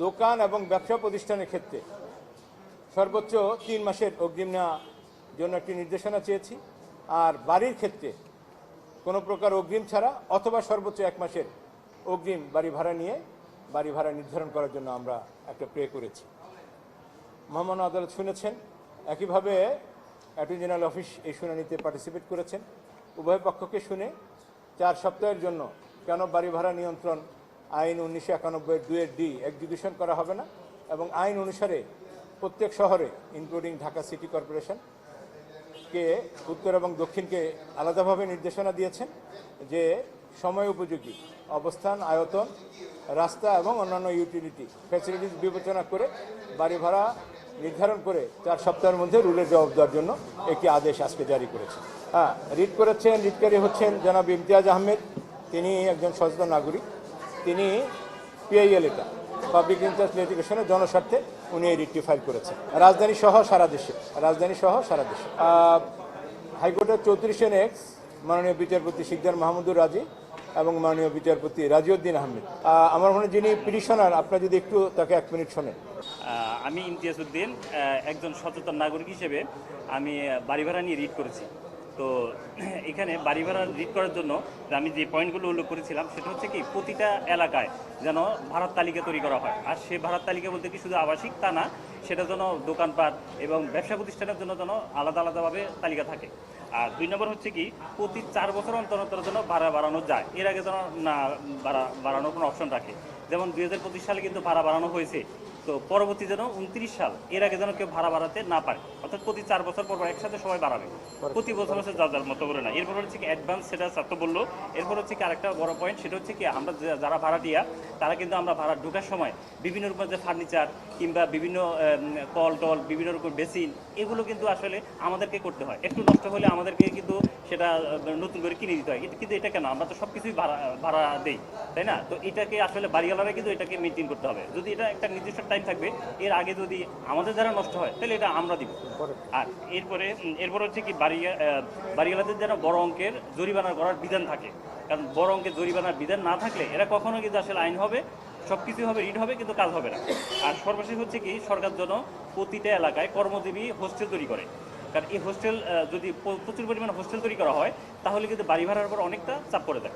দোকান এবং ব্যবসা প্রতিষ্ঠানের ক্ষেত্রে সর্বোচ্চ 3 মাসের অগ্রিম নেওয়ার জন্য একটি নির্দেশনা চেয়েছি। আর বাড়ির ক্ষেত্রে কোনো প্রকার অগ্রিম ছাড়া অথবা সর্বোচ্চ 1 মাসের অগ্রিম বাড়ি ভাড়া নিয়ে বাড়ি ভাড়া নির্ধারণ করার জন্য আমরা একটা প্রে করেছি। মহামান্য আদালত শুনেছেন। একইভাবে অ্যাটর্নি জেনারেল অফিস এই শুনানিতে পার্টিসিপেট করেছেন। উভয় পক্ষকে শুনে 4 সপ্তাহের জন্য কেন বাড়ি ভাড়া নিয়ন্ত্রণ আইন 1991-2 এক্সিকিউশন করা হবে না এবং আইন অনুসারে প্রত্যেক শহরে ইনক্লুডিং ঢাকা সিটি কর্পোরেশনকে উত্তর এবং দক্ষিণকে আলাদাভাবে নির্দেশনা দিয়েছেন যে সময় উপযোগী অবস্থান, আয়তন, রাস্তা এবং অন্যান্য ইউটিলিটি ফ্যাসিলিটিস বিবেচনা করে বাড়ি ভাড়া নির্ধারণ করে 4 সপ্তাহের মধ্যে রুলের জবাব দেওয়ার জন্য একটি আদেশ আজকে জারি করেছে। রিট করেছেন, রিটকারী হচ্ছেন জনাব ইমতিয়াজ আহমেদ। তিনি একজন সচেতন নাগরিক। তিনি পিআইএল এটা পাবলিক ইন্টারেস্ট লিটিগেশনের জনস্বার্থে উনি এই রিটটি ফাইল করেছেন রাজধানী সহ সারা দেশে। হাইকোর্টের 34 মাননীয় বিচারপতি সিকদার মাহমুদুর রাজি এবং মাননীয় বিচারপতি রাজিউদ্দিন আহমেদ। আমার মনে হয় যিনি পিটিশনার, আপনারা যদি একটু তাকে 1 মিনিট শোনেন। আমি ইমতিয়াজ উদ্দিন, একজন সচেতন নাগরিক হিসেবে আমি বাড়ি ভাড়া নিয়ে রিট করেছি। তো এখানে বাড়ি ভাড়া রিট করার জন্য আমি যে পয়েন্টগুলো উল্লেখ করেছিলাম সেটা হচ্ছে কি, প্রতিটা এলাকায় যেন ভাড়ার তালিকা তৈরি করা হয়। আর সেই ভাড়ার তালিকা বলতে কি শুধু আবাসিক তা না, সেটা যেন দোকানপাট এবং ব্যবসা প্রতিষ্ঠানের জন্য যেন আলাদা আলাদাভাবে তালিকা থাকে। আর 2 নম্বর হচ্ছে কি, প্রতি 4 বছর অন্তর অন্তর যেন ভাড়া বাড়ানো যায়, এর আগে যেন না বাড়ানোর কোনো অপশন রাখে। যেমন 2025 সালে কিন্তু ভাড়া বাড়ানো হয়েছে, তো পরবর্তী যেন 29 সাল এর আগে যেন কেউ ভাড়া বাড়াতে না পারে, অর্থাৎ প্রতি 4 বছর পর একসাথে সবাই বাড়াবে, প্রতি বছর হচ্ছে যার মতো করে না। এরপর হচ্ছে কি অ্যাডভান্স, সেটা ছাত্র বললো। এরপর হচ্ছে কি আরেকটা বড় পয়েন্ট, সেটা হচ্ছে কি আমরা যারা ভাড়াটিয়া তারা কিন্তু আমরা ভাড়া ঢোকার সময় বিভিন্ন রকমের যে ফার্নিচার কিংবা বিভিন্ন কল টল, বিভিন্ন রকম বেসিন, এগুলো কিন্তু আসলে আমাদেরকে করতে হয়। একটু নষ্ট হলে আমাদেরকে কিন্তু সেটা নতুন করে কিনে দিতে হয়। কিন্তু এটা কেন, আমরা তো সব কিছুই ভাড়া দেই, তাই না? তো এটাকে আসলে বাড়িওয়ালারা কিন্তু এটাকে মেনটেন করতে হবে। যদি এটা একটা নির্দিষ্ট টাইম থাকবে, এর আগে যদি আমাদের দ্বারা নষ্ট হয় তাহলে এটা আমরা দিব। আর এরপর হচ্ছে কি বাড়িওয়ালাদের যেন বড় অঙ্কের জরিমানা করার বিধান থাকে, কারণ বড় অঙ্কের জরিমানার বিধান না থাকলে এরা কখনো কিন্তু আসলে আইন হবে, সব কিছুই হবে, রিট হবে, কিন্তু কাজ হবে না। আর সর্বশেষ হচ্ছে কি, সরকার যেন প্রতিটা এলাকায় কর্মজীবী হোস্টেল তৈরি করে, কারণ এই হোস্টেল যদি প্রচুর পরিমাণে হোস্টেল তৈরি করা হয় তাহলে কিন্তু বাড়ি ভাড়ার উপর অনেকটা চাপ পড়ে যায়।